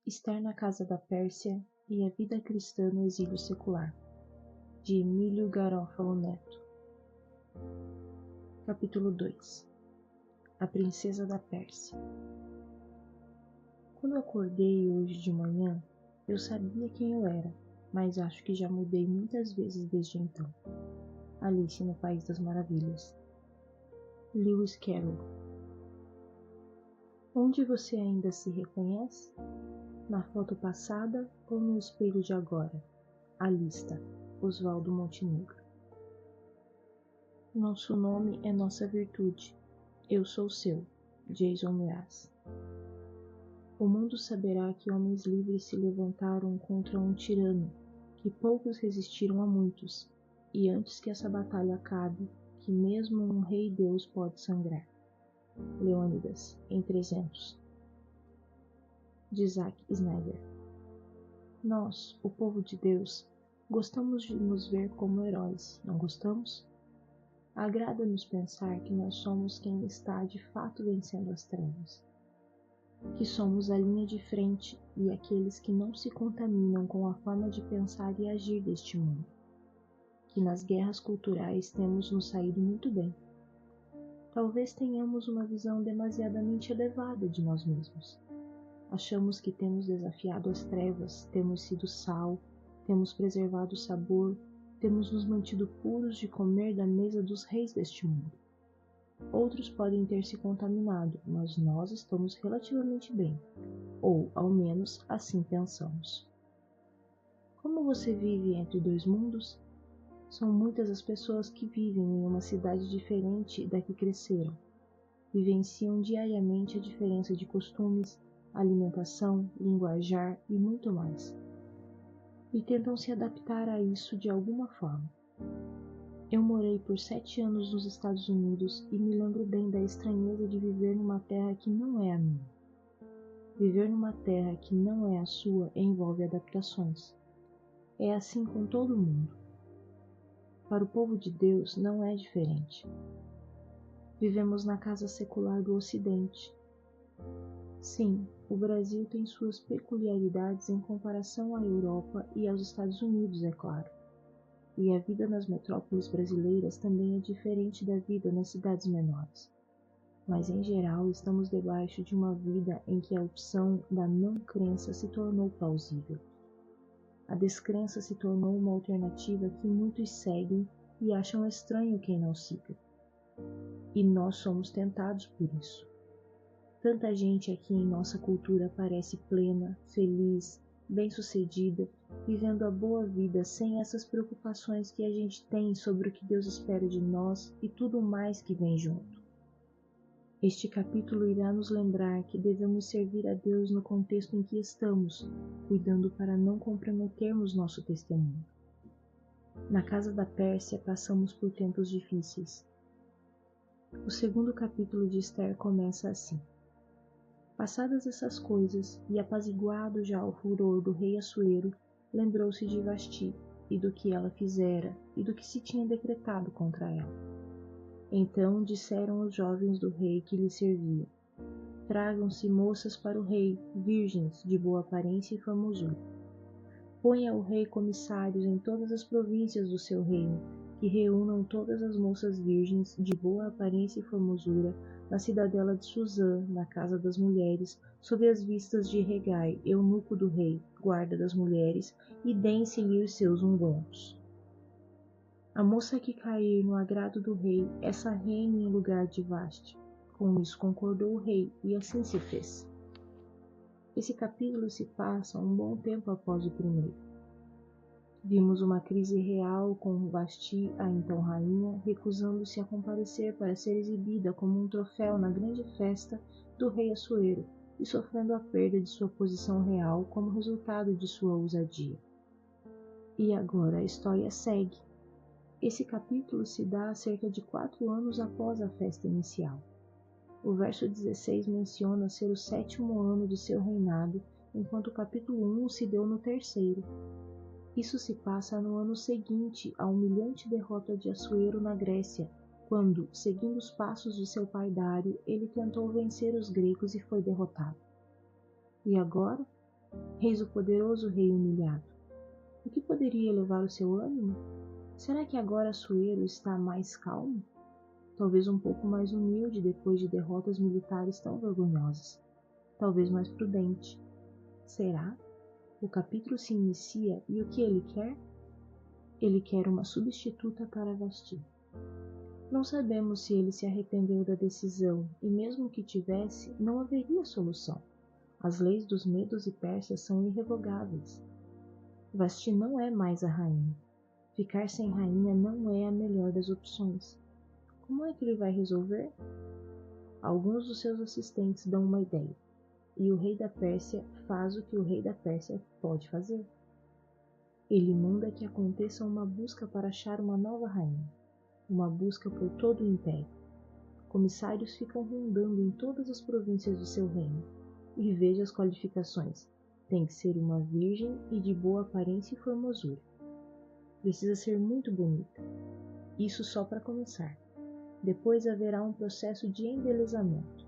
Estar na Casa da Pérsia e a Vida Cristã no Exílio Secular, de Emílio Garófalo Neto. Capítulo 2. A Princesa da Pérsia. Quando acordei hoje de manhã, eu sabia quem eu era, mas acho que já mudei muitas vezes desde então. Alice no País das Maravilhas. Lewis Carroll. Onde você ainda se reconhece? Na foto passada ou no espelho de agora? A lista. Oswaldo Montenegro. Nosso nome é nossa virtude. Eu sou seu. Jason Mraz. O mundo saberá que homens livres se levantaram contra um tirano, que poucos resistiram a muitos, e antes que essa batalha acabe, que mesmo um rei Deus pode sangrar. Leônidas, em 300. De Zack Snyder. Nós, o povo de Deus, gostamos de nos ver como heróis, não gostamos? Agrada-nos pensar que nós somos quem está de fato vencendo as trevas, que somos a linha de frente e aqueles que não se contaminam com a forma de pensar e agir deste mundo, que nas guerras culturais temos nos saído muito bem. Talvez tenhamos uma visão demasiadamente elevada de nós mesmos. Achamos que temos desafiado as trevas, temos sido sal, temos preservado o sabor, temos nos mantido puros de comer da mesa dos reis deste mundo. Outros podem ter se contaminado, mas nós estamos relativamente bem, ou ao menos assim pensamos. Como você vive entre dois mundos? São muitas as pessoas que vivem em uma cidade diferente da que cresceram. Vivenciam diariamente a diferença de costumes, alimentação, linguajar e muito mais. E tentam se adaptar a isso de alguma forma. Eu morei por 7 anos nos Estados Unidos e me lembro bem da estranheza de viver numa terra que não é a minha. Viver numa terra que não é a sua envolve adaptações. É assim com todo mundo. Para o povo de Deus não é diferente. Vivemos na casa secular do Ocidente. Sim, o Brasil tem suas peculiaridades em comparação à Europa e aos Estados Unidos, é claro. E a vida nas metrópoles brasileiras também é diferente da vida nas cidades menores. Mas em geral estamos debaixo de uma vida em que a opção da não crença se tornou plausível. A descrença se tornou uma alternativa que muitos seguem e acham estranho quem não siga. E nós somos tentados por isso. Tanta gente aqui em nossa cultura parece plena, feliz, bem-sucedida, vivendo a boa vida sem essas preocupações que a gente tem sobre o que Deus espera de nós e tudo mais que vem junto. Este capítulo irá nos lembrar que devemos servir a Deus no contexto em que estamos, cuidando para não comprometermos nosso testemunho. Na Casa da Pérsia passamos por tempos difíceis. O segundo capítulo de Esther começa assim. Passadas essas coisas, e apaziguado já o furor do rei Assuero, lembrou-se de Vasti, e do que ela fizera, e do que se tinha decretado contra ela. Então disseram os jovens do rei que lhe serviam: Tragam-se moças para o rei, virgens, de boa aparência e formosura. Ponha o rei comissários em todas as províncias do seu reino, que reúnam todas as moças virgens, de boa aparência e formosura, na cidadela de Suzã, na casa das mulheres, sob as vistas de Regai, eunuco do rei, guarda das mulheres, e deem-se-lhe os seus ungüentos. A moça que cair no agrado do rei, essa reine em lugar de Vasti. Com isso concordou o rei, e assim se fez. Esse capítulo se passa um bom tempo após o primeiro. Vimos uma crise real com Vasti, a então rainha, recusando-se a comparecer para ser exibida como um troféu na grande festa do rei Assuero e sofrendo a perda de sua posição real como resultado de sua ousadia. E agora a história segue. Esse capítulo se dá cerca de 4 anos após a festa inicial. O verso 16 menciona ser o 7º ano de seu reinado, enquanto o capítulo 1 se deu no 3º. Isso se passa no ano seguinte à humilhante derrota de Assuero na Grécia, quando, seguindo os passos de seu pai Dário, ele tentou vencer os gregos e foi derrotado. E agora? Eis o poderoso rei humilhado. O que poderia elevar o seu ânimo? Será que agora Assuero está mais calmo? Talvez um pouco mais humilde depois de derrotas militares tão vergonhosas. Talvez mais prudente. Será? O capítulo se inicia e o que ele quer? Ele quer uma substituta para Vashti. Não sabemos se ele se arrependeu da decisão, e mesmo que tivesse, não haveria solução. As leis dos Medos e Persas são irrevogáveis. Vashti não é mais a rainha. Ficar sem rainha não é a melhor das opções. Como é que ele vai resolver? Alguns dos seus assistentes dão uma ideia, e o rei da Pérsia faz o que o rei da Pérsia pode fazer. Ele manda que aconteça uma busca para achar uma nova rainha, uma busca por todo o império. Comissários ficam rondando em todas as províncias do seu reino, e veja as qualificações. Tem que ser uma virgem e de boa aparência e formosura. Precisa ser muito bonita. Isso só para começar. Depois haverá um processo de embelezamento.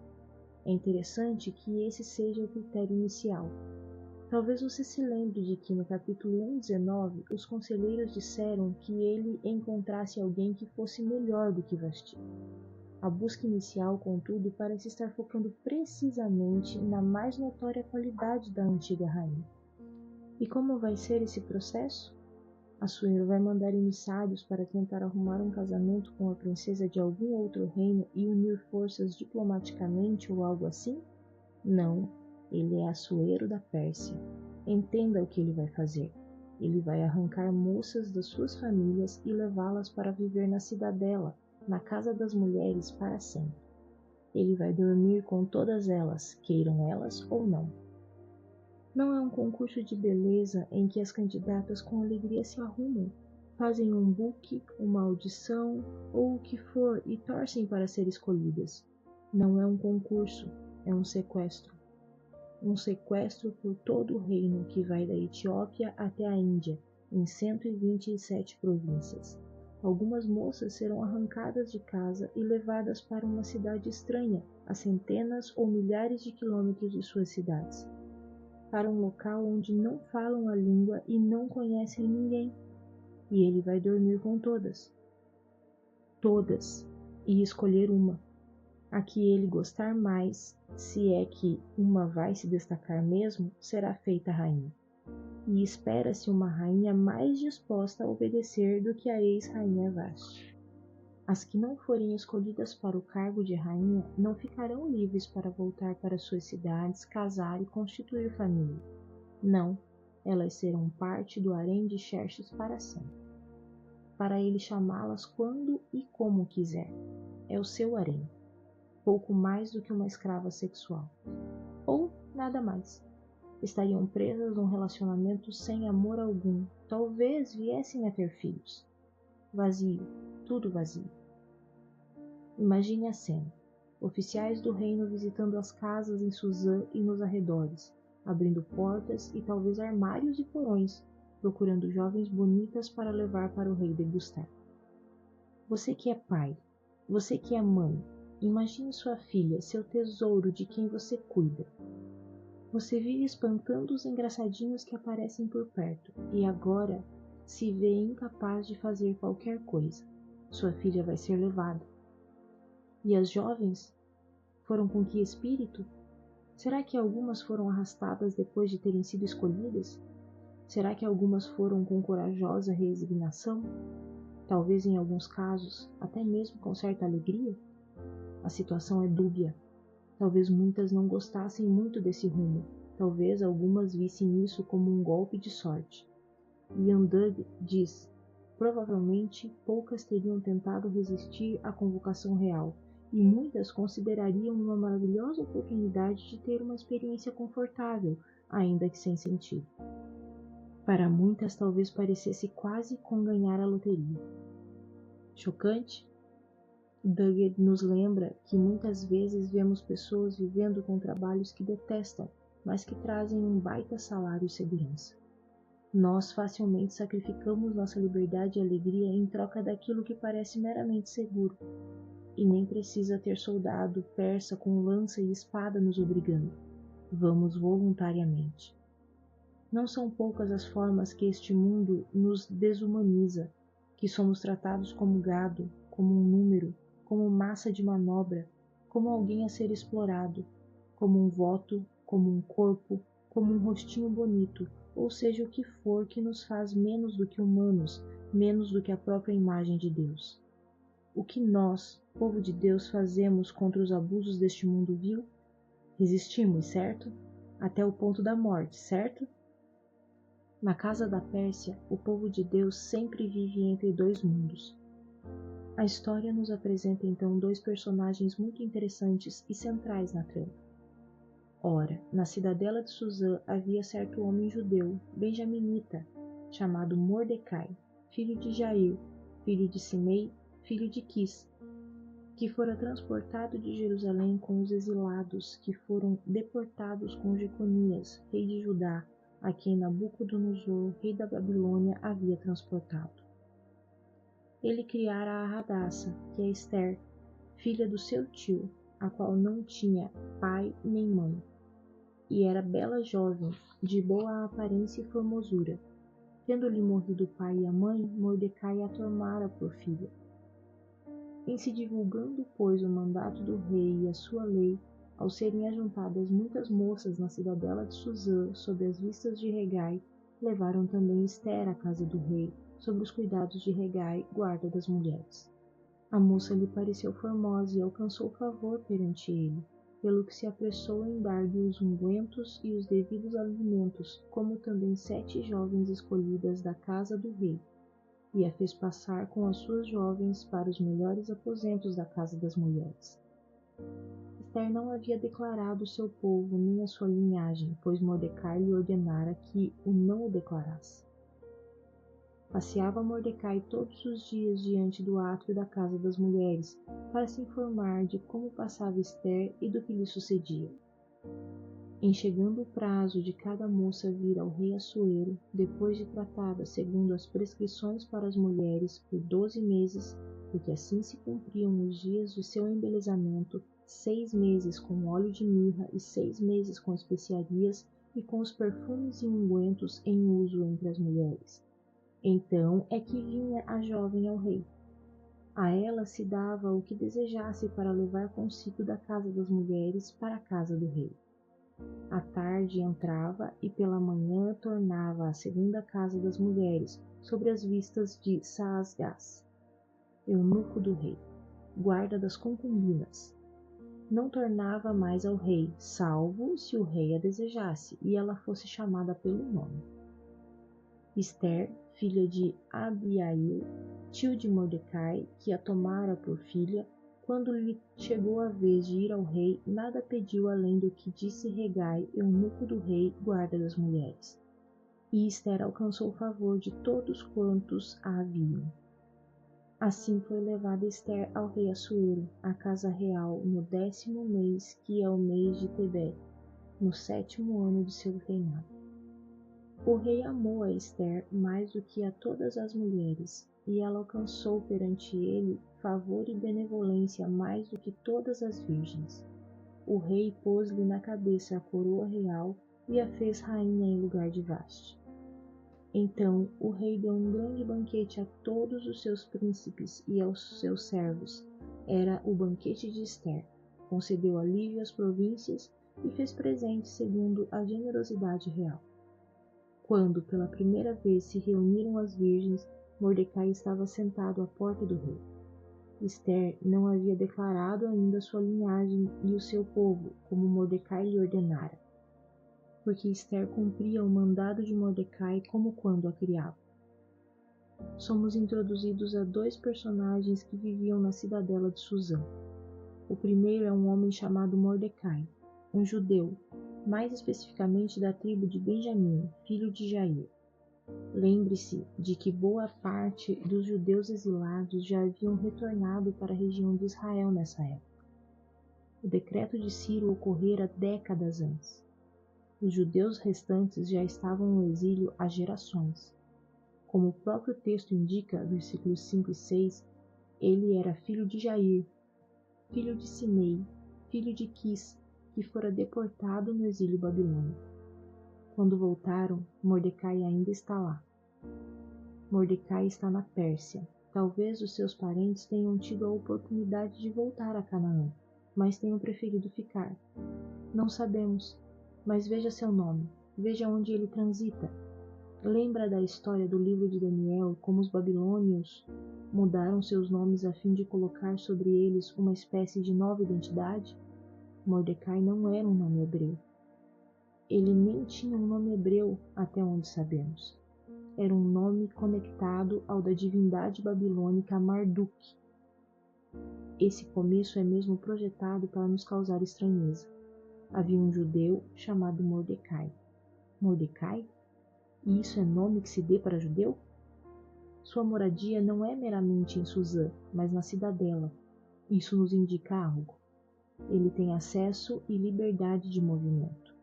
É interessante que esse seja o critério inicial. Talvez você se lembre de que no capítulo 1:19 os conselheiros disseram que ele encontrasse alguém que fosse melhor do que Vashti. A busca inicial, contudo, parece estar focando precisamente na mais notória qualidade da antiga rainha. E como vai ser esse processo? Assuero vai mandar emissários para tentar arrumar um casamento com a princesa de algum outro reino e unir forças diplomaticamente ou algo assim? Não, ele é Assuero da Pérsia. Entenda o que ele vai fazer. Ele vai arrancar moças das suas famílias e levá-las para viver na cidadela, na casa das mulheres para sempre. Ele vai dormir com todas elas, queiram elas ou não. Não é um concurso de beleza em que as candidatas com alegria se arrumam, fazem um book, uma audição ou o que for e torcem para ser escolhidas. Não é um concurso, é um sequestro. Um sequestro por todo o reino que vai da Etiópia até a Índia, em 127 províncias. Algumas moças serão arrancadas de casa e levadas para uma cidade estranha, a centenas ou milhares de quilômetros de suas cidades. Para um local onde não falam a língua e não conhecem ninguém. E ele vai dormir com todas. Todas. E escolher uma. A que ele gostar mais, se é que uma vai se destacar mesmo, será feita rainha. E espera-se uma rainha mais disposta a obedecer do que a ex-rainha Vashti. As que não forem escolhidas para o cargo de rainha não ficarão livres para voltar para suas cidades, casar e constituir família. Não, elas serão parte do harém de Xerxes para sempre. Para ele chamá-las quando e como quiser. É o seu harém. Pouco mais do que uma escrava sexual. Ou nada mais. Estariam presas num relacionamento sem amor algum. Talvez viessem a ter filhos. Vazio, tudo vazio. Imagine a cena. Oficiais do reino visitando as casas em Suzã e nos arredores, abrindo portas e talvez armários e porões, procurando jovens bonitas para levar para o rei degustar. Você que é pai, você que é mãe, imagine sua filha, seu tesouro de quem você cuida. Você vive espantando os engraçadinhos que aparecem por perto e agora se vê incapaz de fazer qualquer coisa. Sua filha vai ser levada. E as jovens? Foram com que espírito? Será que algumas foram arrastadas depois de terem sido escolhidas? Será que algumas foram com corajosa resignação? Talvez em alguns casos, até mesmo com certa alegria? A situação é dúbia. Talvez muitas não gostassem muito desse rumo. Talvez algumas vissem isso como um golpe de sorte. Ian Doug diz, provavelmente poucas teriam tentado resistir à convocação real, e muitas considerariam uma maravilhosa oportunidade de ter uma experiência confortável, ainda que sem sentido. Para muitas talvez parecesse quase com ganhar a loteria. Chocante? Doug nos lembra que muitas vezes vemos pessoas vivendo com trabalhos que detestam, mas que trazem um baita salário e segurança. Nós facilmente sacrificamos nossa liberdade e alegria em troca daquilo que parece meramente seguro. E nem precisa ter soldado persa com lança e espada nos obrigando. Vamos voluntariamente. Não são poucas as formas que este mundo nos desumaniza, que somos tratados como gado, como um número, como massa de manobra, como alguém a ser explorado, como um voto, como um corpo, como um rostinho bonito, ou seja o que for que nos faz menos do que humanos, menos do que a própria imagem de Deus. O que nós, povo de Deus, fazemos contra os abusos deste mundo vil? Resistimos, certo? Até o ponto da morte, certo? Na casa da Pérsia, o povo de Deus sempre vive entre dois mundos. A história nos apresenta então dois personagens muito interessantes e centrais na trama. Ora, na cidadela de Suzã havia certo homem judeu, benjaminita, chamado Mordecai, filho de Jair, filho de Simei, filho de Quis, que fora transportado de Jerusalém com os exilados que foram deportados com Jeconias, rei de Judá, a quem Nabucodonosor, rei da Babilônia, havia transportado. Ele criara a Hadassa, que é Ester, filha do seu tio, a qual não tinha pai nem mãe, e era bela jovem, de boa aparência e formosura. Tendo-lhe morrido o pai e a mãe, Mordecai a tomara por filha. Em se divulgando, pois, o mandato do rei e a sua lei, ao serem ajuntadas muitas moças na cidadela de Suzã, sob as vistas de Hegai, levaram também Ester à casa do rei, sob os cuidados de Hegai, guarda das mulheres. A moça lhe pareceu formosa e alcançou favor perante ele, pelo que se apressou em dar-lhe os ungüentos e os devidos alimentos, como também 7 jovens escolhidas da casa do rei, e a fez passar com as suas jovens para os melhores aposentos da casa das mulheres. Ester não havia declarado o seu povo nem a sua linhagem, pois Mordecai lhe ordenara que o não o declarasse. Passeava Mordecai todos os dias diante do átrio da casa das mulheres, para se informar de como passava Ester e do que lhe sucedia. Em chegando o prazo de cada moça vir ao rei Assuero, depois de tratada segundo as prescrições para as mulheres por 12 meses, porque assim se cumpriam os dias de seu embelezamento, 6 meses com óleo de mirra e 6 meses com especiarias e com os perfumes e ungüentos em uso entre as mulheres. Então é que vinha a jovem ao rei. A ela se dava o que desejasse para levar consigo da casa das mulheres para a casa do rei. À tarde entrava e pela manhã tornava à segunda casa das mulheres, sobre as vistas de Saasgás, eunuco do rei, guarda das concubinas. Não tornava mais ao rei, salvo se o rei a desejasse e ela fosse chamada pelo nome. Ester, filha de Abiail, tio de Mordecai, que a tomara por filha, quando lhe chegou a vez de ir ao rei, nada pediu além do que disse Hegai, eunuco do rei, guarda das mulheres. E Ester alcançou o favor de todos quantos a haviam. Assim foi levada Ester ao rei Assuero, à casa real, no 10º mês, que é o mês de Tebete, no 7º ano de seu reinado. O rei amou a Ester mais do que a todas as mulheres, e ela alcançou perante ele favor e benevolência mais do que todas as virgens. O rei pôs-lhe na cabeça a coroa real e a fez rainha em lugar de Vaste. Então o rei deu um grande banquete a todos os seus príncipes e aos seus servos. Era o banquete de Ester. Concedeu alívio às províncias e fez presentes segundo a generosidade real. Quando pela primeira vez se reuniram as virgens, Mordecai estava sentado à porta do rei. Ester não havia declarado ainda sua linhagem e o seu povo, como Mordecai lhe ordenara, porque Ester cumpria o mandado de Mordecai como quando a criava. Somos introduzidos a 2 personagens que viviam na cidadela de Suzã. O primeiro é um homem chamado Mordecai, um judeu, mais especificamente da tribo de Benjamim, filho de Jair. Lembre-se de que boa parte dos judeus exilados já haviam retornado para a região de Israel nessa época. O decreto de Ciro ocorrera décadas antes. Os judeus restantes já estavam no exílio há gerações. Como o próprio texto indica, versículos 5 e 6, ele era filho de Jair, filho de Simei, filho de Quis, que fora deportado no exílio babilônico. Quando voltaram, Mordecai ainda está lá. Mordecai está na Pérsia. Talvez os seus parentes tenham tido a oportunidade de voltar a Canaã, mas tenham preferido ficar. Não sabemos, mas veja seu nome, veja onde ele transita. Lembra da história do livro de Daniel, como os babilônios mudaram seus nomes a fim de colocar sobre eles uma espécie de nova identidade? Mordecai não era um nome hebreu. Ele nem tinha um nome hebreu, até onde sabemos. Era um nome conectado ao da divindade babilônica Marduk. Esse começo é mesmo projetado para nos causar estranheza. Havia um judeu chamado Mordecai. Mordecai? E isso é nome que se dê para judeu? Sua moradia não é meramente em Suzã, mas na cidadela. Isso nos indica algo. Ele tem acesso e liberdade de movimento.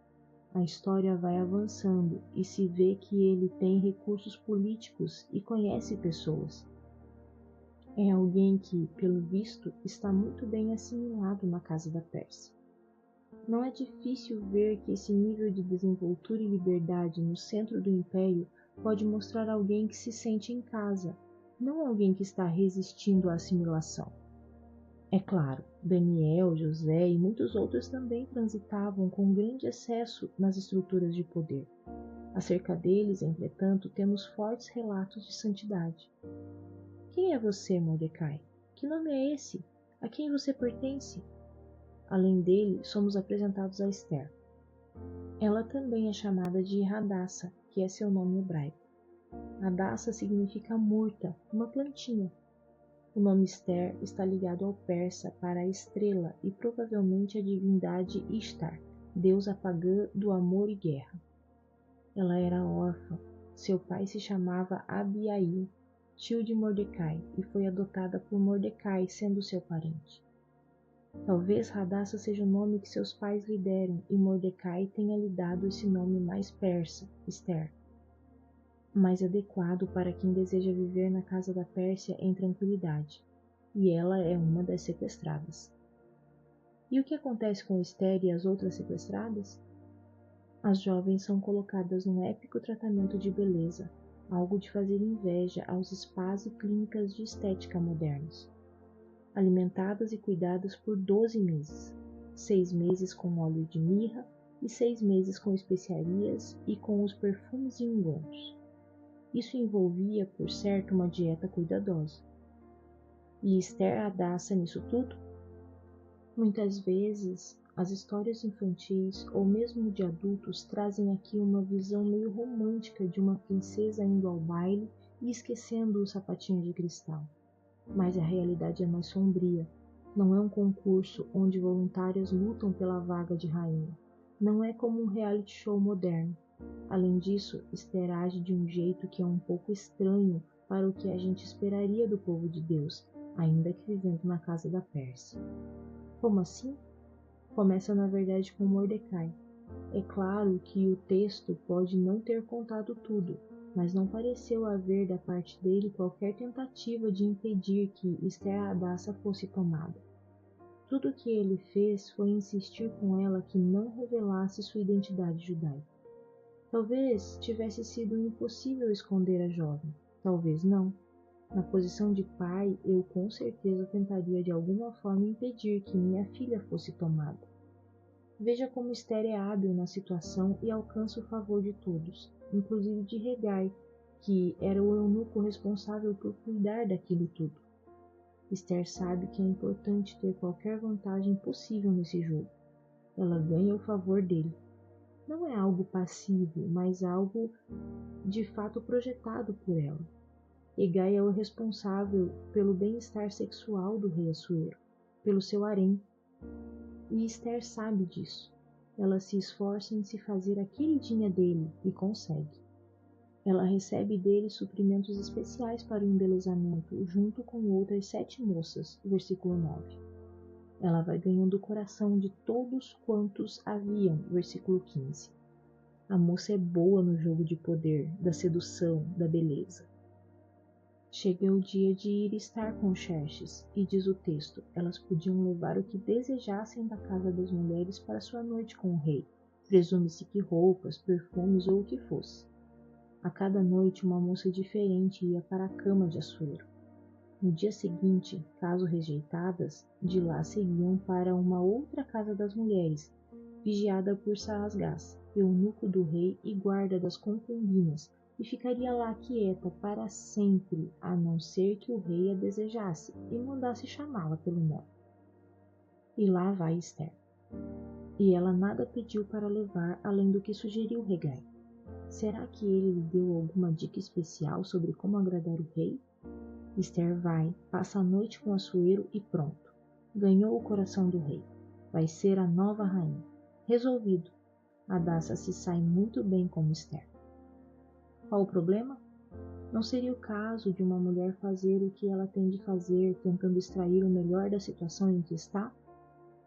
A história vai avançando e se vê que ele tem recursos políticos e conhece pessoas. É alguém que, pelo visto, está muito bem assimilado na casa da Pérsia. Não é difícil ver que esse nível de desenvoltura e liberdade no centro do império pode mostrar alguém que se sente em casa, não alguém que está resistindo à assimilação. É claro, Daniel, José e muitos outros também transitavam com grande excesso nas estruturas de poder. Acerca deles, entretanto, temos fortes relatos de santidade. Quem é você, Mordecai? Que nome é esse? A quem você pertence? Além dele, somos apresentados a Esther. Ela também é chamada de Hadassa, que é seu nome hebraico. Hadassa significa murta, uma plantinha. O nome Esther está ligado ao persa para a estrela e provavelmente à divindade Ishtar, deusa pagã do amor e guerra. Ela era órfã. Seu pai se chamava Abiail, tio de Mordecai, e foi adotada por Mordecai, sendo seu parente. Talvez Hadassa seja o nome que seus pais lhe deram e Mordecai tenha lhe dado esse nome mais persa, Esther, mais adequado para quem deseja viver na casa da Pérsia em tranquilidade, e ela é uma das sequestradas. E o que acontece com Esther e as outras sequestradas? As jovens são colocadas num épico tratamento de beleza, algo de fazer inveja aos spas e clínicas de estética modernos. Alimentadas e cuidadas por 12 meses, 6 meses com óleo de mirra e 6 meses com especiarias e com os perfumes e ungüentos. Isso envolvia, por certo, uma dieta cuidadosa. E Esther Hadassa nisso tudo? Muitas vezes, as histórias infantis ou mesmo de adultos trazem aqui uma visão meio romântica de uma princesa indo ao baile e esquecendo o sapatinho de cristal. Mas a realidade é mais sombria. Não é um concurso onde voluntárias lutam pela vaga de rainha. Não é como um reality show moderno. Além disso, Esther age de um jeito que é um pouco estranho para o que a gente esperaria do povo de Deus, ainda que vivendo na casa da Pérsia. Como assim? Começa na verdade com Mordecai. É claro que o texto pode não ter contado tudo, mas não pareceu haver da parte dele qualquer tentativa de impedir que Esther Hadassa fosse tomada. Tudo o que ele fez foi insistir com ela que não revelasse sua identidade judaica. Talvez tivesse sido impossível esconder a jovem, talvez não. Na posição de pai, eu com certeza tentaria de alguma forma impedir que minha filha fosse tomada. Veja como Esther é hábil na situação e alcança o favor de todos, inclusive de Hegai, que era o eunuco responsável por cuidar daquilo tudo. Esther sabe que é importante ter qualquer vantagem possível nesse jogo. Ela ganha o favor dele. Não é algo passivo, mas algo de fato projetado por ela. Hegai é o responsável pelo bem-estar sexual do rei Assuero, pelo seu harém. E Esther sabe disso. Ela se esforça em se fazer a queridinha dele e consegue. Ela recebe dele suprimentos especiais para o embelezamento, junto com outras 7 moças, versículo 9. Ela vai ganhando o coração de todos quantos haviam, versículo 15. A moça é boa no jogo de poder, da sedução, da beleza. Chega o dia de ir estar com Xerxes, e diz o texto, elas podiam levar o que desejassem da casa das mulheres para sua noite com o rei. Presume-se que roupas, perfumes ou o que fosse. A cada noite uma moça diferente ia para a cama de Assuero. No dia seguinte, caso rejeitadas, de lá seguiam para uma outra casa das mulheres, vigiada por Saasgás, eunuco do rei e guarda das concubinas, e ficaria lá quieta para sempre, a não ser que o rei a desejasse e mandasse chamá-la pelo nome. E lá vai Esther. E ela nada pediu para levar além do que sugeriu Hegai. Será que ele lhe deu alguma dica especial sobre como agradar o rei? Esther vai, passa a noite com Assuero e pronto. Ganhou o coração do rei. Vai ser a nova rainha. Resolvido. Hadassah se sai muito bem como Esther. Qual o problema? Não seria o caso de uma mulher fazer o que ela tem de fazer, tentando extrair o melhor da situação em que está?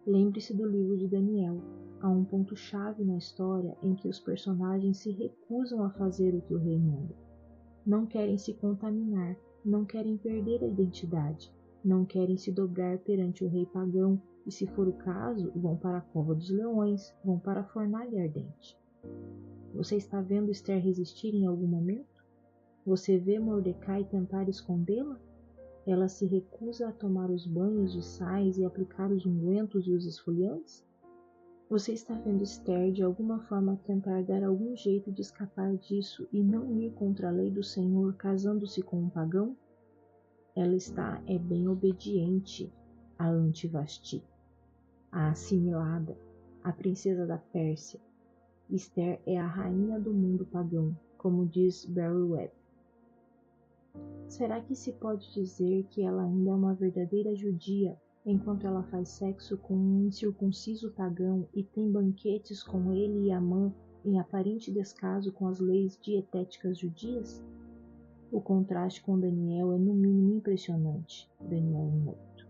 Lembre-se do livro de Daniel. Há um ponto-chave na história em que os personagens se recusam a fazer o que o rei manda. Não querem se contaminar, não querem perder a identidade, não querem se dobrar perante o rei pagão e, se for o caso, vão para a cova dos leões, vão para a fornalha ardente. Você está vendo Esther resistir em algum momento? Você vê Mordecai tentar escondê-la? Ela se recusa a tomar os banhos de sais e aplicar os ungüentos e os esfoliantes? Você está vendo Esther de alguma forma tentar dar algum jeito de escapar disso e não ir contra a lei do Senhor casando-se com um pagão? Ela está bem obediente a Antivasti, a assimilada, a princesa da Pérsia. Esther é a rainha do mundo pagão, como diz Barry Webb. Será que se pode dizer que ela ainda é uma verdadeira judia enquanto ela faz sexo com um incircunciso pagão e tem banquetes com ele e Amã em aparente descaso com as leis dietéticas judias? O contraste com Daniel é no mínimo impressionante. Daniel 1:8.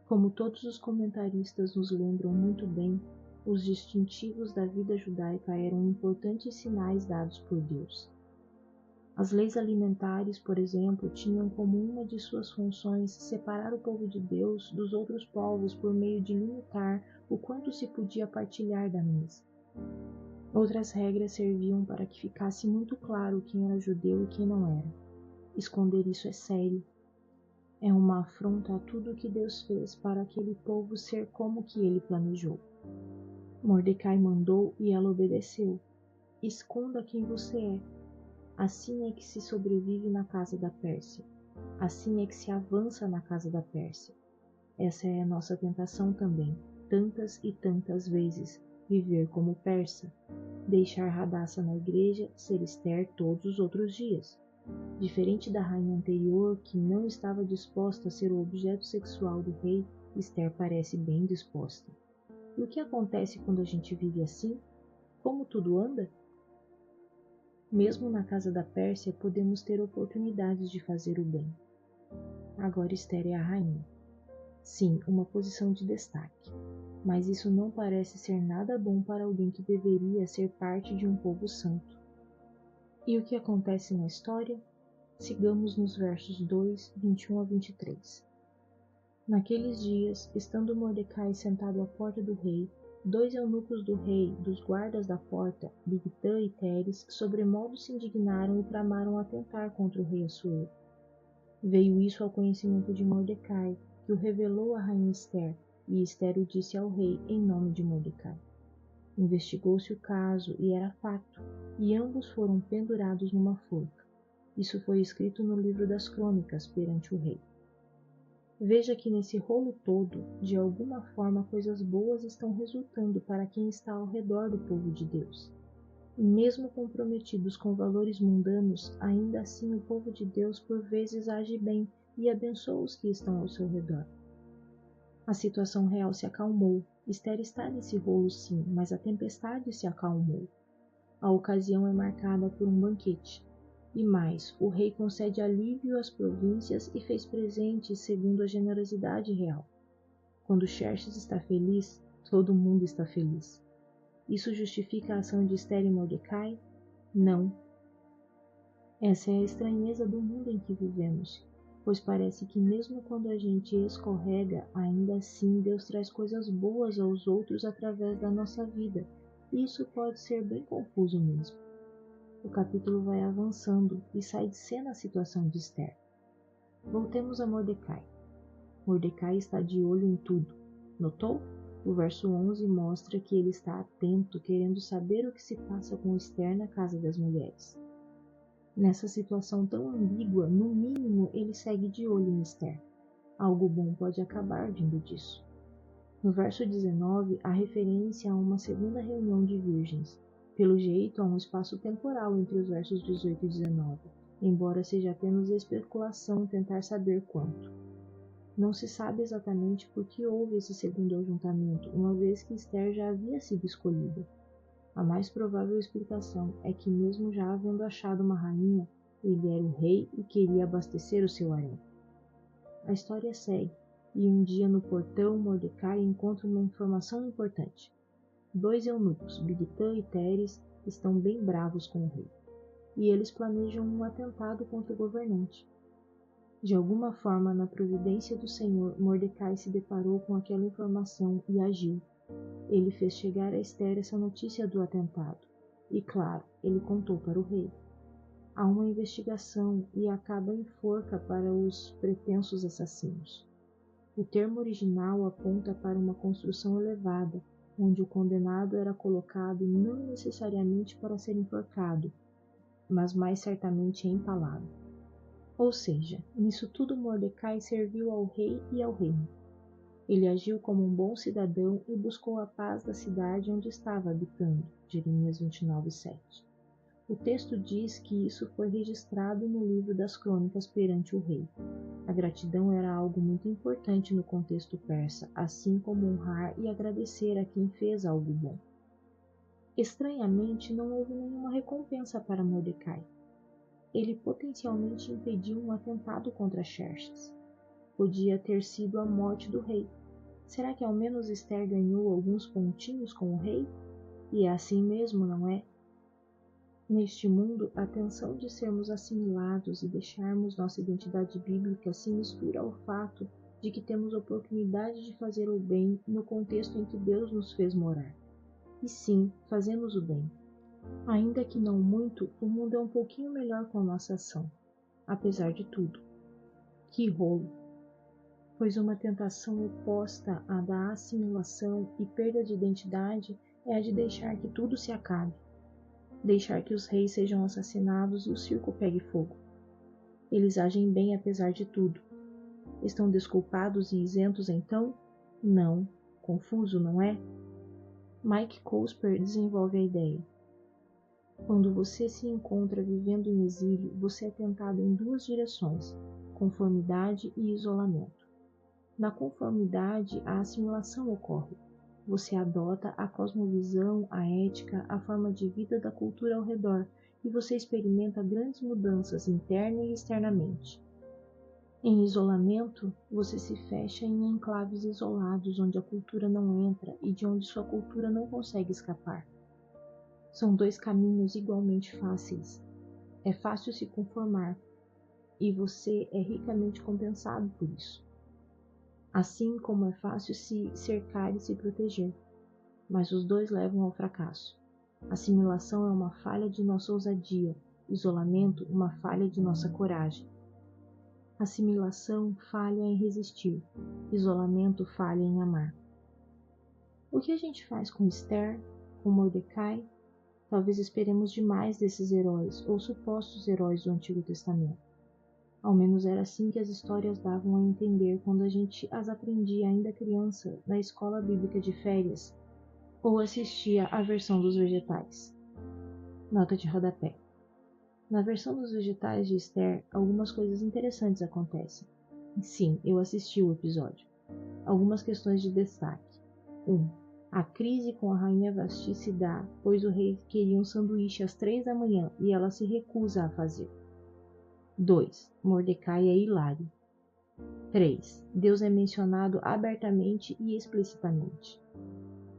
Como todos os comentaristas nos lembram muito bem, os distintivos da vida judaica eram importantes sinais dados por Deus. As leis alimentares, por exemplo, tinham como uma de suas funções separar o povo de Deus dos outros povos por meio de limitar o quanto se podia partilhar da mesa. Outras regras serviam para que ficasse muito claro quem era judeu e quem não era. Esconder isso é sério. É uma afronta a tudo o que Deus fez para aquele povo ser como que ele planejou. Mordecai mandou e ela obedeceu. Esconda quem você é. Assim é que se sobrevive na casa da Pérsia. Assim é que se avança na casa da Pérsia. Essa é a nossa tentação também, tantas e tantas vezes, viver como persa, deixar Hadassah na igreja, ser Esther todos os outros dias. Diferente da rainha anterior, que não estava disposta a ser o objeto sexual do rei, Esther parece bem disposta. E o que acontece quando a gente vive assim? Como tudo anda? Mesmo na casa da Pérsia, podemos ter oportunidades de fazer o bem. Agora Esther é a rainha. Sim, uma posição de destaque. Mas isso não parece ser nada bom para alguém que deveria ser parte de um povo santo. E o que acontece na história? Sigamos nos versos 2, 21 a 23. Naqueles dias, estando Mordecai sentado à porta do rei, 2 eunucos do rei, dos guardas da porta, Bigtã e Teres, sobremodo se indignaram e tramaram atentar contra o rei Assuero. Veio isso ao conhecimento de Mordecai, que o revelou à rainha Esther, e Esther o disse ao rei em nome de Mordecai. Investigou-se o caso, e era fato, e ambos foram pendurados numa forca. Isso foi escrito no livro das crônicas perante o rei. Veja que nesse rolo todo, de alguma forma coisas boas estão resultando para quem está ao redor do povo de Deus. E mesmo comprometidos com valores mundanos, ainda assim o povo de Deus por vezes age bem e abençoa os que estão ao seu redor. A situação real se acalmou. Esther está nesse rolo sim, mas a tempestade se acalmou. A ocasião é marcada por um banquete. E mais, o rei concede alívio às províncias e fez presentes segundo a generosidade real. Quando Xerxes está feliz, todo mundo está feliz. Isso justifica a ação de Esther e Mordecai? Não. Essa é a estranheza do mundo em que vivemos, pois parece que mesmo quando a gente escorrega, ainda assim Deus traz coisas boas aos outros através da nossa vida, Isso pode ser bem confuso mesmo. O capítulo vai avançando e sai de cena a situação de Esther. Voltemos a Mordecai. Mordecai está de olho em tudo. Notou? O verso 11 mostra que ele está atento, querendo saber o que se passa com Esther na casa das mulheres. Nessa situação tão ambígua, no mínimo ele segue de olho em Esther. Algo bom pode acabar vindo disso. No verso 19, há referência a uma segunda reunião de virgens. Pelo jeito, há um espaço temporal entre os versos 18 e 19, embora seja apenas especulação tentar saber quanto. Não se sabe exatamente por que houve esse segundo ajuntamento, uma vez que Esther já havia sido escolhida. A mais provável explicação é que, mesmo já havendo achado uma rainha, ele era o rei e queria abastecer o seu harém. A história segue, e um dia no portão Mordecai encontra uma informação importante. 2 eunucos, Bigtã e Teres, estão bem bravos com o rei, e eles planejam um atentado contra o governante. De alguma forma, na providência do Senhor, Mordecai se deparou com aquela informação e agiu. Ele fez chegar a Esther essa notícia do atentado, e claro, ele contou para o rei. Há uma investigação e acaba em forca para os pretensos assassinos. O termo original aponta para uma construção elevada, onde o condenado era colocado não necessariamente para ser enforcado, mas mais certamente empalado. Ou seja, nisso tudo Mordecai serviu ao rei e ao reino. Ele agiu como um bom cidadão e buscou a paz da cidade onde estava habitando. Jeremias 29:7. O texto diz que isso foi registrado no livro das crônicas perante o rei. A gratidão era algo muito importante no contexto persa, assim como honrar e agradecer a quem fez algo bom. Estranhamente, não houve nenhuma recompensa para Mordecai. Ele potencialmente impediu um atentado contra Xerxes. Podia ter sido a morte do rei. Será que ao menos Esther ganhou alguns pontinhos com o rei? E é assim mesmo, não é? Neste mundo, a tensão de sermos assimilados e deixarmos nossa identidade bíblica se mistura ao fato de que temos oportunidade de fazer o bem no contexto em que Deus nos fez morar. E sim, fazemos o bem. Ainda que não muito, o mundo é um pouquinho melhor com a nossa ação. Apesar de tudo. Que rolo! Pois uma tentação oposta à da assimilação e perda de identidade é a de deixar que tudo se acabe. Deixar que os reis sejam assassinados e o circo pegue fogo. Eles agem bem apesar de tudo. Estão desculpados e isentos então? Não. Confuso, não é? Mike Cosper desenvolve a ideia. Quando você se encontra vivendo em exílio, você é tentado em 2 direções, conformidade e isolamento. Na conformidade, a assimilação ocorre. Você adota a cosmovisão, a ética, a forma de vida da cultura ao redor, e você experimenta grandes mudanças interna e externamente. Em isolamento, você se fecha em enclaves isolados onde a cultura não entra e de onde sua cultura não consegue escapar. São 2 caminhos igualmente fáceis. É fácil se conformar, e você é ricamente compensado por isso. Assim como é fácil se cercar e se proteger. Mas os 2 levam ao fracasso. Assimilação é uma falha de nossa ousadia, isolamento uma falha de nossa coragem. Assimilação falha em resistir, isolamento falha em amar. O que a gente faz com Esther, com Mordecai? Talvez esperemos demais desses heróis, ou supostos heróis do Antigo Testamento. Ao menos era assim que as histórias davam a entender quando a gente as aprendia ainda criança na escola bíblica de férias, ou assistia à versão dos vegetais. Nota de rodapé. Na versão dos vegetais de Esther, algumas coisas interessantes acontecem. Sim, eu assisti o episódio. Algumas questões de destaque. 1. A crise com a rainha Vasti se dá, pois o rei queria um sanduíche às 3 da manhã e ela se recusa a fazer. 2. Mordecai é hilário. 3. Deus é mencionado abertamente e explicitamente.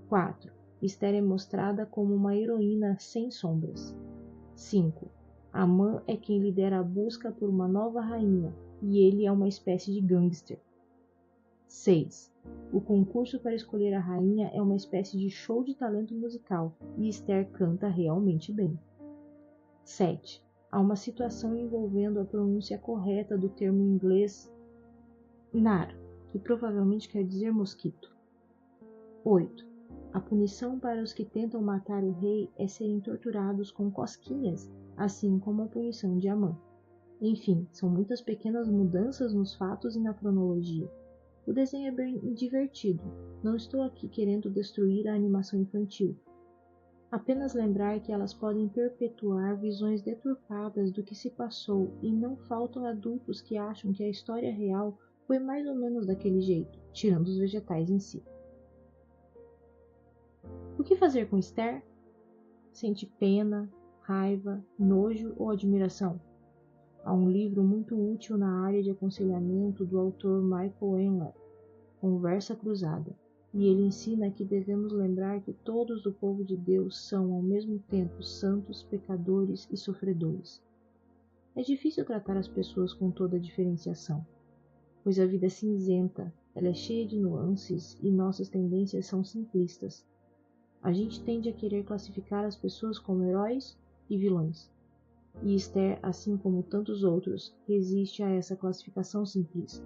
4. Esther é mostrada como uma heroína sem sombras. 5. Amã é quem lidera a busca por uma nova rainha, e ele é uma espécie de gangster. 6. O concurso para escolher a rainha é uma espécie de show de talento musical, e Esther canta realmente bem. 7. Há uma situação envolvendo a pronúncia correta do termo em inglês nar, que provavelmente quer dizer mosquito. 8. A punição para os que tentam matar o rei é serem torturados com cosquinhas, assim como a punição de Amã. Enfim, são muitas pequenas mudanças nos fatos e na cronologia. O desenho é bem divertido. Não estou aqui querendo destruir a animação infantil. Apenas lembrar que elas podem perpetuar visões deturpadas do que se passou e não faltam adultos que acham que a história real foi mais ou menos daquele jeito, tirando os vegetais em si. O que fazer com Esther? Sente pena, raiva, nojo ou admiração? Há um livro muito útil na área de aconselhamento do autor Michael Enler, Conversa Cruzada, e ele ensina que devemos lembrar que todos do povo de Deus são, ao mesmo tempo, santos, pecadores e sofredores. É difícil tratar as pessoas com toda a diferenciação, pois a vida é cinzenta, ela é cheia de nuances e nossas tendências são simplistas. A gente tende a querer classificar as pessoas como heróis e vilões. E Esther, assim como tantos outros, resiste a essa classificação simplista.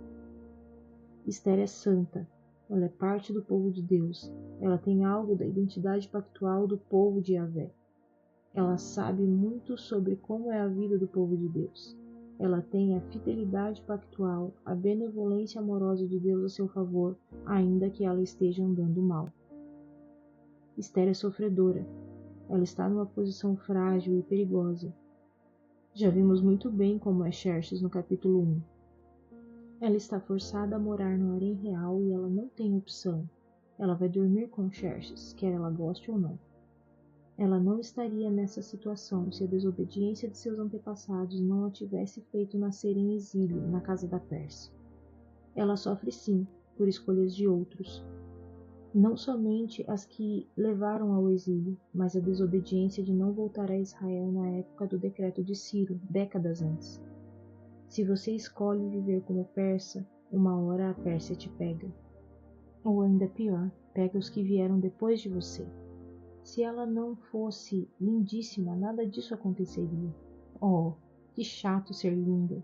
Esther é santa, ela é parte do povo de Deus, ela tem algo da identidade pactual do povo de Yahvé. Ela sabe muito sobre como é a vida do povo de Deus. Ela tem a fidelidade pactual, a benevolência amorosa de Deus a seu favor, ainda que ela esteja andando mal. Esther é sofredora, ela está numa posição frágil e perigosa. Já vimos muito bem como é Xerxes no capítulo 1. Ela está forçada a morar no harém real e ela não tem opção. Ela vai dormir com Xerxes, quer ela goste ou não. Ela não estaria nessa situação se a desobediência de seus antepassados não a tivesse feito nascer em exílio na casa da Pérsia. Ela sofre sim, por escolhas de outros. Não somente as que levaram ao exílio, mas a desobediência de não voltar a Israel na época do decreto de Ciro, décadas antes. Se você escolhe viver como persa, uma hora a Pérsia te pega. Ou ainda pior, pega os que vieram depois de você. Se ela não fosse lindíssima, nada disso aconteceria. Oh, que chato ser linda!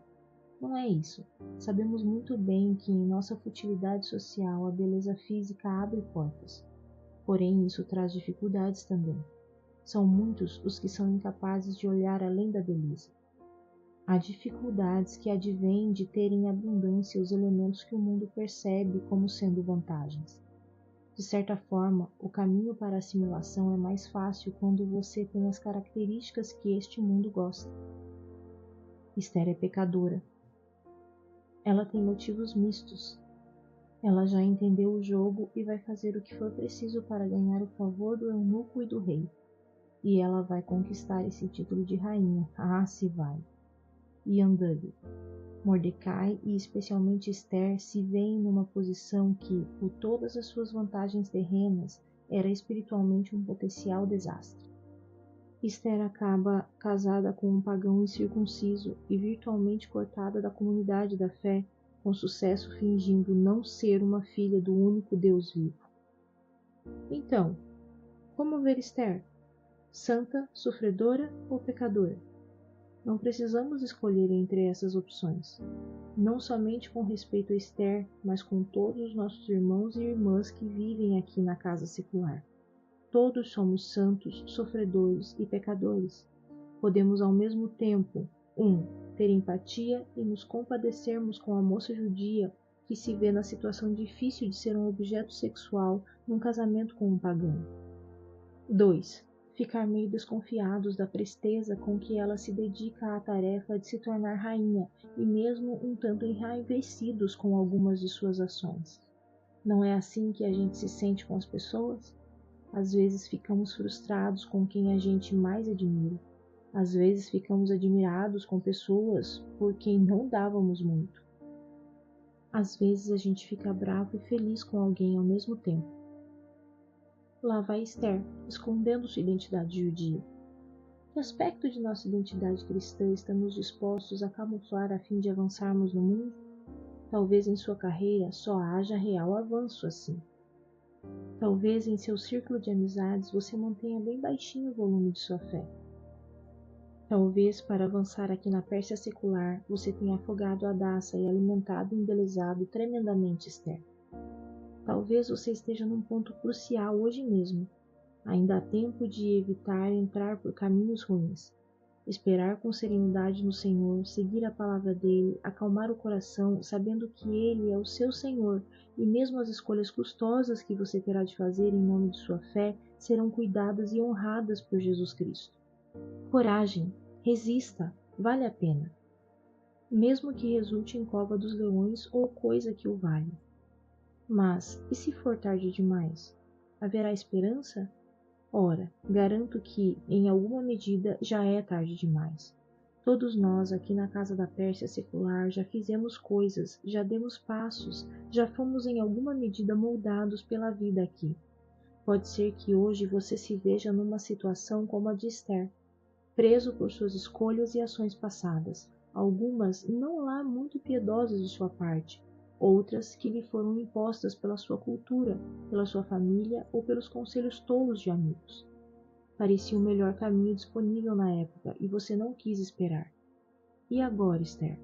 Não é isso. Sabemos muito bem que em nossa futilidade social a beleza física abre portas. Porém, isso traz dificuldades também. São muitos os que são incapazes de olhar além da beleza. Há dificuldades que advêm de ter em abundância os elementos que o mundo percebe como sendo vantagens. De certa forma, o caminho para a assimilação é mais fácil quando você tem as características que este mundo gosta. Esther é pecadora. Ela tem motivos mistos. Ela já entendeu o jogo e vai fazer o que for preciso para ganhar o favor do eunuco e do rei. E ela vai conquistar esse título de rainha. Ah, se vai! Yandug, Mordecai e especialmente Esther se veem numa posição que, por todas as suas vantagens terrenas, era espiritualmente um potencial desastre. Esther acaba casada com um pagão incircunciso e virtualmente cortada da comunidade da fé, com sucesso fingindo não ser uma filha do único Deus vivo. Então, como ver Esther? Santa, sofredora ou pecadora? Não precisamos escolher entre essas opções, não somente com respeito a Esther, mas com todos os nossos irmãos e irmãs que vivem aqui na casa secular. Todos somos santos, sofredores e pecadores. Podemos ao mesmo tempo, ter empatia e nos compadecermos com a moça judia que se vê na situação difícil de ser um objeto sexual num casamento com um pagão. 2. Ficar meio desconfiados da presteza com que ela se dedica à tarefa de se tornar rainha e mesmo um tanto enraivecidos com algumas de suas ações. Não é assim que a gente se sente com as pessoas? Às vezes ficamos frustrados com quem a gente mais admira. Às vezes ficamos admirados com pessoas por quem não dávamos muito. Às vezes a gente fica bravo e feliz com alguém ao mesmo tempo. Lá vai Esther, escondendo sua identidade judia. Que aspecto de nossa identidade cristã estamos dispostos a camuflar a fim de avançarmos no mundo? Talvez em sua carreira só haja real avanço assim. Talvez em seu círculo de amizades você mantenha bem baixinho o volume de sua fé. Talvez para avançar aqui na Pérsia secular você tenha afogado a Hadassah e alimentado e embelezado tremendamente Esther. Talvez você esteja num ponto crucial hoje mesmo. Ainda há tempo de evitar entrar por caminhos ruins. Esperar com serenidade no Senhor, seguir a palavra dele, acalmar o coração, sabendo que ele é o seu Senhor, e mesmo as escolhas custosas que você terá de fazer em nome de sua fé serão cuidadas e honradas por Jesus Cristo. Coragem, resista, vale a pena. Mesmo que resulte em cova dos leões ou coisa que o valha. Mas, e se for tarde demais? Haverá esperança? Ora, garanto que, em alguma medida, já é tarde demais. Todos nós aqui na casa da Pérsia secular já fizemos coisas, já demos passos, já fomos em alguma medida moldados pela vida aqui. Pode ser que hoje você se veja numa situação como a de Esther, preso por suas escolhas e ações passadas, algumas não lá muito piedosas de sua parte, outras que lhe foram impostas pela sua cultura, pela sua família ou pelos conselhos tolos de amigos. Parecia o melhor caminho disponível na época e você não quis esperar. E agora, Esther?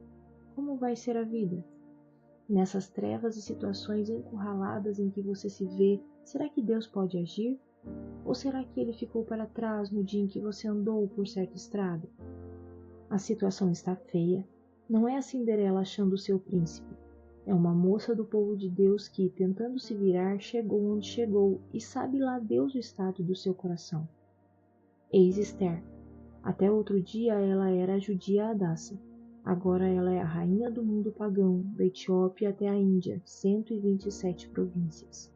Como vai ser a vida? Nessas trevas e situações encurraladas em que você se vê, será que Deus pode agir? Ou será que ele ficou para trás no dia em que você andou por certa estrada? A situação está feia. Não é a Cinderela achando o seu príncipe. É uma moça do povo de Deus que, tentando se virar, chegou onde chegou e sabe lá Deus o estado do seu coração. Eis Esther. Até outro dia ela era a judia Hadassah. Agora ela é a rainha do mundo pagão, da Etiópia até a Índia, 127 províncias.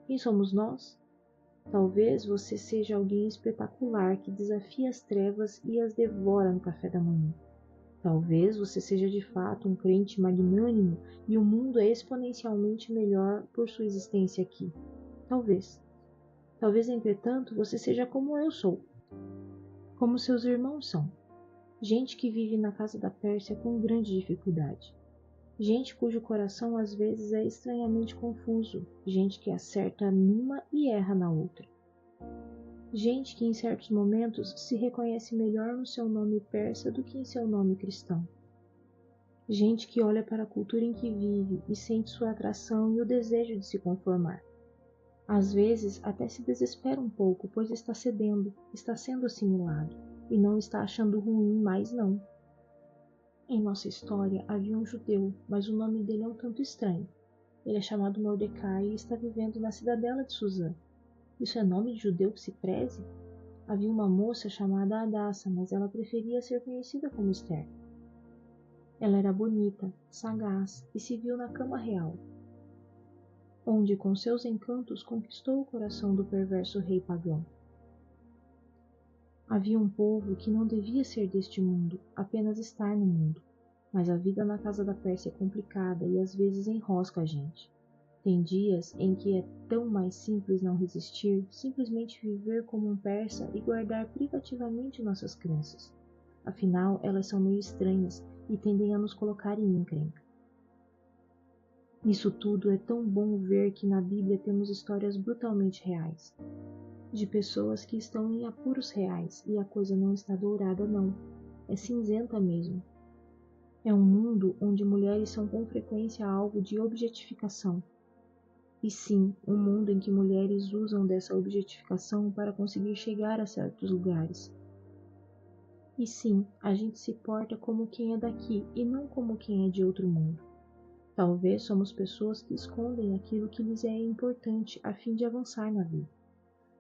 Quem somos nós? Talvez você seja alguém espetacular que desafia as trevas e as devora no café da manhã. Talvez você seja de fato um crente magnânimo e o mundo é exponencialmente melhor por sua existência aqui. Talvez. Talvez, entretanto, você seja como eu sou. Como seus irmãos são. Gente que vive na casa da Pérsia com grande dificuldade. Gente cujo coração às vezes é estranhamente confuso. Gente que acerta numa e erra na outra. Gente que em certos momentos se reconhece melhor no seu nome persa do que em seu nome cristão. Gente que olha para a cultura em que vive e sente sua atração e o desejo de se conformar. Às vezes até se desespera um pouco, pois está cedendo, está sendo assimilado, e não está achando ruim mais não. Em nossa história havia um judeu, mas o nome dele é um tanto estranho. Ele é chamado Mordecai e está vivendo na cidadela de Suzã. Isso é nome de judeu que se preze? Havia uma moça chamada Hadassah, mas ela preferia ser conhecida como Esther. Ela era bonita, sagaz e se viu na cama real, onde com seus encantos conquistou o coração do perverso rei pagão. Havia um povo que não devia ser deste mundo, apenas estar no mundo. Mas a vida na casa da Pérsia é complicada e às vezes enrosca a gente. Tem dias em que é tão mais simples não resistir, simplesmente viver como um persa e guardar privativamente nossas crenças. Afinal, elas são meio estranhas e tendem a nos colocar em encrenca. Nisso tudo é tão bom ver que na Bíblia temos histórias brutalmente reais. De pessoas que estão em apuros reais e a coisa não está dourada não, é cinzenta mesmo. É um mundo onde mulheres são com frequência alvo de objetificação. E sim, um mundo em que mulheres usam dessa objetificação para conseguir chegar a certos lugares. E sim, a gente se porta como quem é daqui e não como quem é de outro mundo. Talvez somos pessoas que escondem aquilo que lhes é importante a fim de avançar na vida.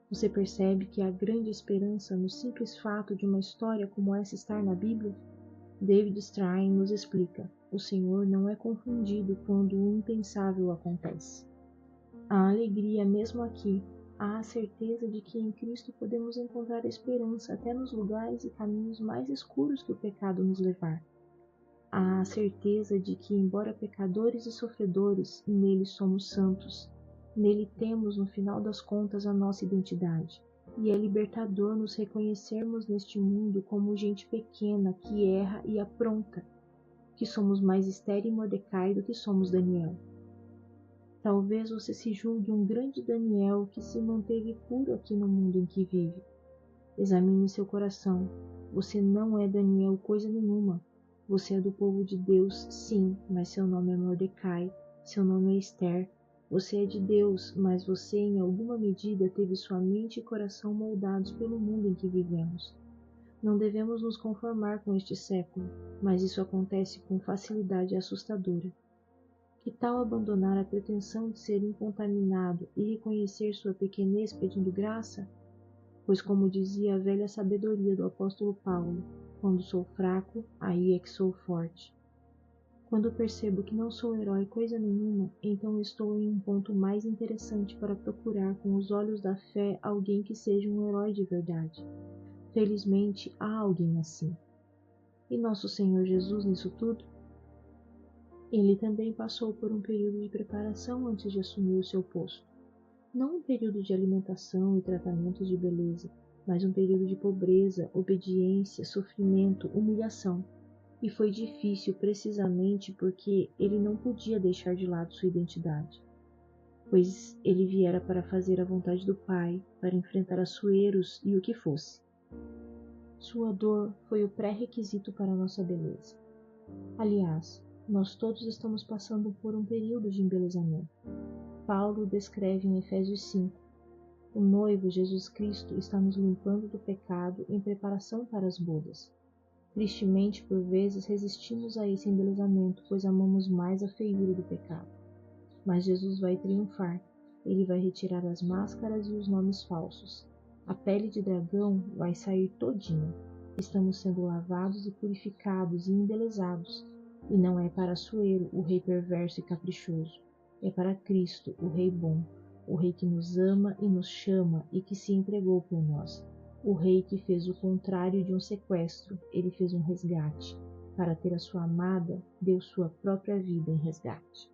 Você percebe que há grande esperança no simples fato de uma história como essa estar na Bíblia? David Strain nos explica: o Senhor não é confundido quando o impensável acontece. Há alegria mesmo aqui, há a certeza de que em Cristo podemos encontrar esperança até nos lugares e caminhos mais escuros que o pecado nos levar. Há a certeza de que, embora pecadores e sofredores, nele somos santos. Nele temos, no final das contas, a nossa identidade. E é libertador nos reconhecermos neste mundo como gente pequena que erra e apronta. que somos mais Esther e Mordecai do que somos Daniel. Talvez você se julgue um grande Daniel que se manteve puro aqui no mundo em que vive. Examine seu coração. Você não é Daniel coisa nenhuma. Você é do povo de Deus, sim, mas seu nome é Mordecai, seu nome é Esther. Você é de Deus, mas você, em alguma medida, teve sua mente e coração moldados pelo mundo em que vivemos. Não devemos nos conformar com este século, mas isso acontece com facilidade assustadora. Que tal abandonar a pretensão de ser incontaminado e reconhecer sua pequenez pedindo graça? Pois, como dizia a velha sabedoria do apóstolo Paulo, quando sou fraco, aí é que sou forte. Quando percebo que não sou herói coisa nenhuma, então estou em um ponto mais interessante para procurar com os olhos da fé alguém que seja um herói de verdade. Felizmente, há alguém assim. E nosso Senhor Jesus nisso tudo? Ele também passou por um período de preparação antes de assumir o seu posto. Não um período de alimentação e tratamentos de beleza, mas um período de pobreza, obediência, sofrimento, humilhação. E foi difícil precisamente porque ele não podia deixar de lado sua identidade, pois ele viera para fazer a vontade do Pai, para enfrentar açoeiros e o que fosse. Sua dor foi o pré-requisito para a nossa beleza. Aliás, nós todos estamos passando por um período de embelezamento. Paulo descreve em Efésios 5: o noivo Jesus Cristo está nos limpando do pecado em preparação para as bodas. Tristemente, por vezes, resistimos a esse embelezamento, pois amamos mais a feiura do pecado. Mas Jesus vai triunfar. Ele vai retirar as máscaras e os nomes falsos. A pele de dragão vai sair todinha. Estamos sendo lavados e purificados e embelezados. E não é para Assuero, o rei perverso e caprichoso. É para Cristo, o rei bom, o rei que nos ama e nos chama e que se entregou por nós. O rei que fez o contrário de um sequestro, ele fez um resgate. Para ter a sua amada, deu sua própria vida em resgate.